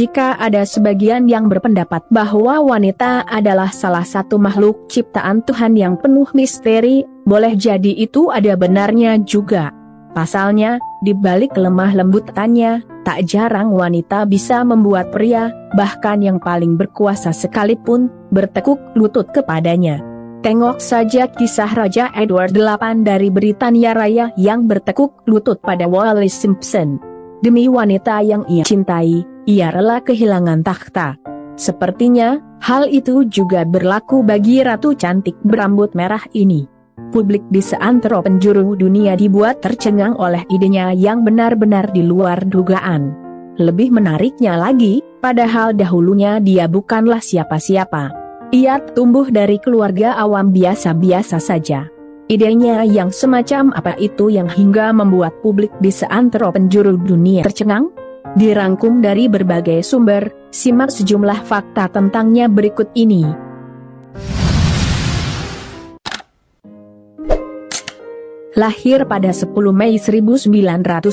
Jika ada sebagian yang berpendapat bahwa wanita adalah salah satu makhluk ciptaan Tuhan yang penuh misteri, boleh jadi itu ada benarnya juga. Pasalnya, di balik lemah lembutannya, tak jarang wanita bisa membuat pria, bahkan yang paling berkuasa sekalipun, bertekuk lutut kepadanya. Tengok saja kisah Raja Edward VIII dari Britania Raya yang bertekuk lutut pada Wallis Simpson. Demi wanita yang ia cintai, ia rela kehilangan takhta. Sepertinya, hal itu juga berlaku bagi ratu cantik berambut merah ini. Publik di seantero penjuru dunia dibuat tercengang oleh idenya yang benar-benar di luar dugaan. Lebih menariknya lagi, padahal dahulunya dia bukanlah siapa-siapa. Ia tumbuh dari keluarga awam biasa-biasa saja. Idenya yang semacam apa itu yang hingga membuat publik di seantero penjuru dunia tercengang? Dirangkum dari berbagai sumber, simak sejumlah fakta tentangnya berikut ini. Lahir pada 10 Mei 1978,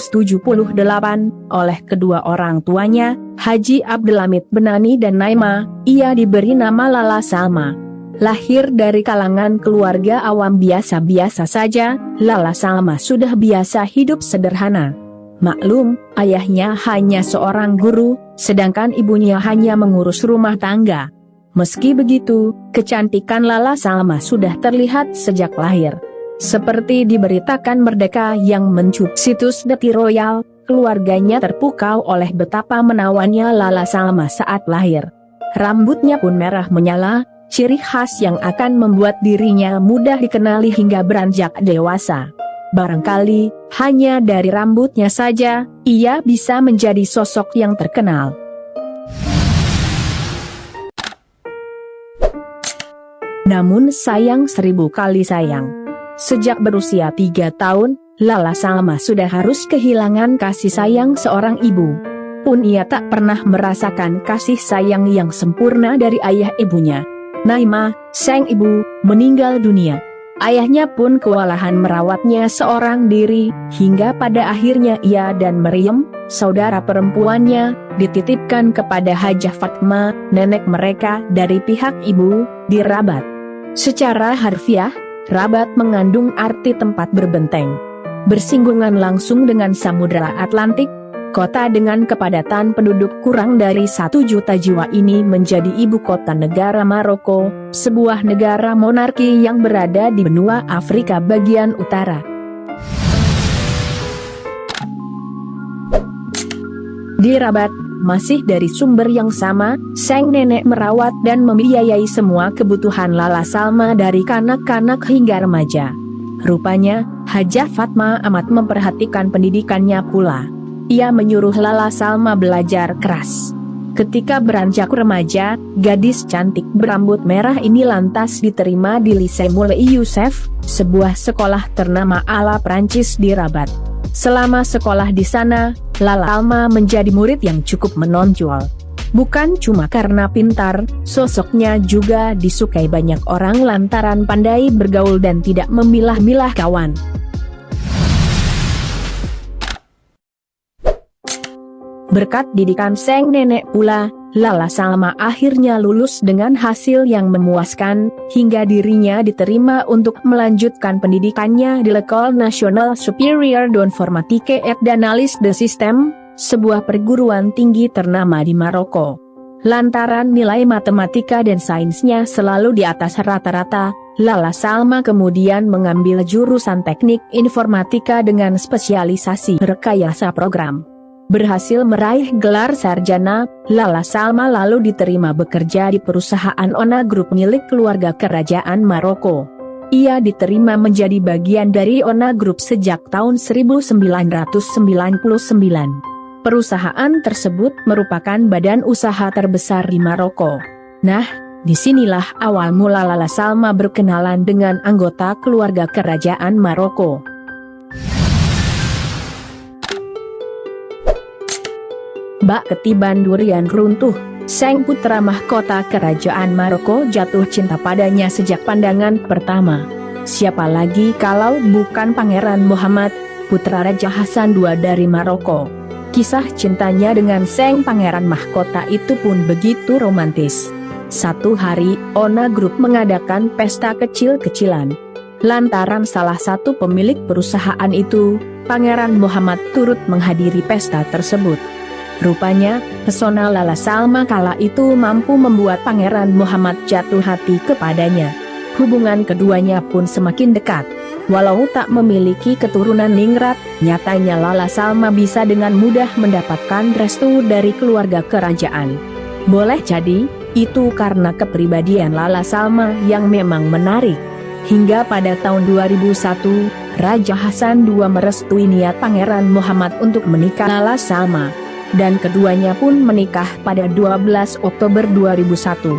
oleh kedua orang tuanya, Haji Abdelhamid Benani dan Naima, ia diberi nama Lala Salma. Lahir dari kalangan keluarga awam biasa-biasa saja, Lala Salma sudah biasa hidup sederhana. Maklum, ayahnya hanya seorang guru, sedangkan ibunya hanya mengurus rumah tangga. Meski begitu, kecantikan Lala Salma sudah terlihat sejak lahir. Seperti diberitakan Merdeka yang mencuit situs Deti Royal, keluarganya terpukau oleh betapa menawannya Lala Salma saat lahir. Rambutnya pun merah menyala, ciri khas yang akan membuat dirinya mudah dikenali hingga beranjak dewasa. Barangkali, hanya dari rambutnya saja, ia bisa menjadi sosok yang terkenal. Namun sayang 1000 kali sayang. Sejak berusia 3 tahun, Lala Salma sudah harus kehilangan kasih sayang seorang ibu. Pun ia tak pernah merasakan kasih sayang yang sempurna dari ayah ibunya. Naima, sang ibu, meninggal dunia. Ayahnya pun kewalahan merawatnya seorang diri, hingga pada akhirnya ia dan Maryam, saudara perempuannya, dititipkan kepada Hajah Fatma, nenek mereka dari pihak ibu, di Rabat. Secara harfiah, Rabat mengandung arti tempat berbenteng. Bersinggungan langsung dengan Samudra Atlantik, kota dengan kepadatan penduduk kurang dari 1 juta jiwa ini menjadi ibu kota negara Maroko, sebuah negara monarki yang berada di benua Afrika bagian utara. Di Rabat, masih dari sumber yang sama, sang nenek merawat dan membiayai semua kebutuhan Lala Salma dari kanak-kanak hingga remaja. Rupanya, Hajah Fatma amat memperhatikan pendidikannya pula. Ia menyuruh Lala Salma belajar keras. Ketika beranjak remaja, gadis cantik berambut merah ini lantas diterima di Lycée Moulay Youssef, sebuah sekolah ternama ala Prancis di Rabat. Selama sekolah di sana, Lala Salma menjadi murid yang cukup menonjol. Bukan cuma karena pintar, sosoknya juga disukai banyak orang lantaran pandai bergaul dan tidak memilah-milah kawan. Berkat didikan sang nenek pula, Lala Salma akhirnya lulus dengan hasil yang memuaskan, hingga dirinya diterima untuk melanjutkan pendidikannya di L'École Nationale Supérieure d'Informatique et d'Analyse de Système, sebuah perguruan tinggi ternama di Maroko. Lantaran nilai matematika dan sainsnya selalu di atas rata-rata, Lala Salma kemudian mengambil jurusan teknik informatika dengan spesialisasi rekayasa program. Berhasil meraih gelar sarjana, Lala Salma lalu diterima bekerja di perusahaan Ona Group milik keluarga kerajaan Maroko. Ia diterima menjadi bagian dari Ona Group sejak tahun 1999. Perusahaan tersebut merupakan badan usaha terbesar di Maroko. Nah, disinilah awal mula Lala Salma berkenalan dengan anggota keluarga kerajaan Maroko. Bak ketiban durian runtuh, sang putra mahkota kerajaan Maroko jatuh cinta padanya sejak pandangan pertama. Siapa lagi kalau bukan Pangeran Muhammad, putra Raja Hasan II dari Maroko. Kisah cintanya dengan sang pangeran mahkota itu pun begitu romantis. Satu hari, Ona Group mengadakan pesta kecil-kecilan. Lantaran salah satu pemilik perusahaan itu, Pangeran Muhammad turut menghadiri pesta tersebut. Rupanya, pesona Lala Salma kala itu mampu membuat Pangeran Muhammad jatuh hati kepadanya. Hubungan keduanya pun semakin dekat. Walau tak memiliki keturunan ningrat, nyatanya Lala Salma bisa dengan mudah mendapatkan restu dari keluarga kerajaan. Boleh jadi, itu karena kepribadian Lala Salma yang memang menarik. Hingga pada tahun 2001, Raja Hasan II merestui niat Pangeran Muhammad untuk menikah Lala Salma. Dan keduanya pun menikah pada 12 Oktober 2001.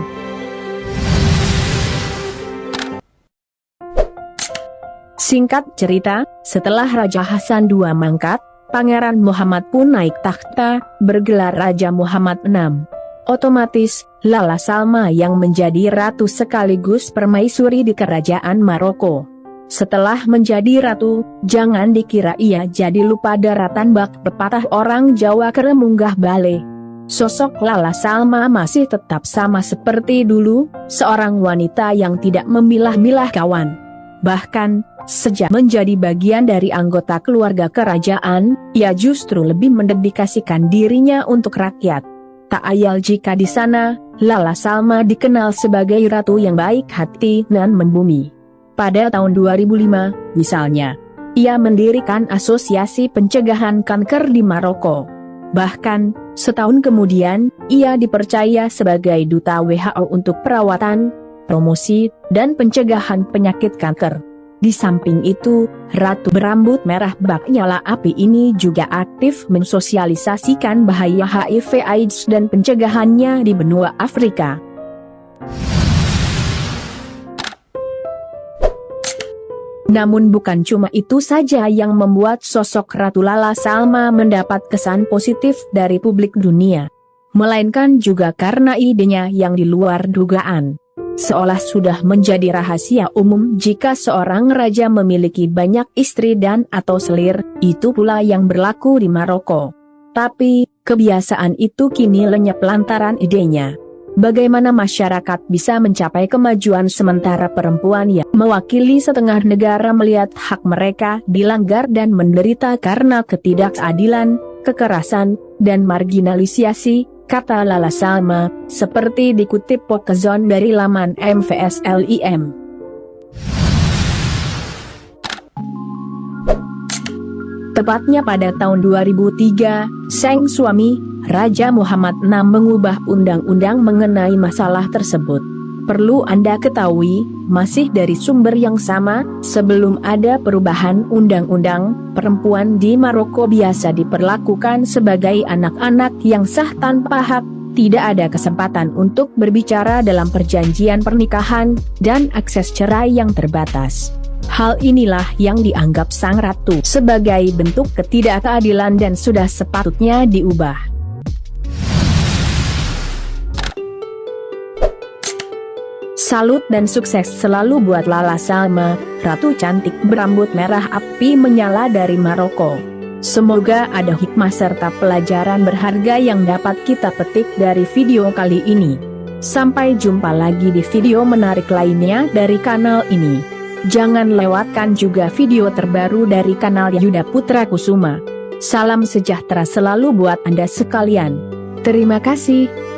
Singkat cerita, setelah Raja Hasan II mangkat, Pangeran Muhammad pun naik takhta, bergelar Raja Muhammad VI. Otomatis, Lala Salma yang menjadi ratu sekaligus permaisuri di kerajaan Maroko. Setelah menjadi ratu, jangan dikira ia jadi lupa daratan bak pepatah orang Jawa kere munggah bale. Sosok Lala Salma masih tetap sama seperti dulu, seorang wanita yang tidak memilah-milah kawan. Bahkan, sejak menjadi bagian dari anggota keluarga kerajaan, ia justru lebih mendedikasikan dirinya untuk rakyat. Tak ayal jika di sana, Lala Salma dikenal sebagai ratu yang baik hati dan membumi. Pada tahun 2005, misalnya, ia mendirikan Asosiasi Pencegahan Kanker di Maroko. Bahkan, setahun kemudian, ia dipercaya sebagai Duta WHO untuk perawatan, promosi, dan pencegahan penyakit kanker. Di samping itu, Ratu berambut merah bak nyala api ini juga aktif mensosialisasikan bahaya HIV/AIDS dan pencegahannya di benua Afrika. Namun bukan cuma itu saja yang membuat sosok Ratu Lala Salma mendapat kesan positif dari publik dunia, melainkan juga karena idenya yang di luar dugaan. Seolah sudah menjadi rahasia umum jika seorang raja memiliki banyak istri dan atau selir, itu pula yang berlaku di Maroko. Tapi, kebiasaan itu kini lenyap lantaran idenya. Bagaimana masyarakat bisa mencapai kemajuan sementara perempuan yang mewakili setengah negara melihat hak mereka dilanggar dan menderita karena ketidakadilan, kekerasan, dan marginalisasi, kata Lala Salma, seperti dikutip Pokezon dari laman MVSLIM. Tepatnya pada tahun 2003, sang suami, Raja Muhammad VI mengubah undang-undang mengenai masalah tersebut. Perlu Anda ketahui, masih dari sumber yang sama, sebelum ada perubahan undang-undang, perempuan di Maroko biasa diperlakukan sebagai anak-anak yang sah tanpa hak, tidak ada kesempatan untuk berbicara dalam perjanjian pernikahan, dan akses cerai yang terbatas. Hal inilah yang dianggap sang ratu sebagai bentuk ketidakadilan dan sudah sepatutnya diubah. Salut dan sukses selalu buat Lala Salma, ratu cantik berambut merah api menyala dari Maroko. Semoga ada hikmah serta pelajaran berharga yang dapat kita petik dari video kali ini. Sampai jumpa lagi di video menarik lainnya dari kanal ini. Jangan lewatkan juga video terbaru dari kanal Yuda Putra Kusuma. Salam sejahtera selalu buat Anda sekalian. Terima kasih.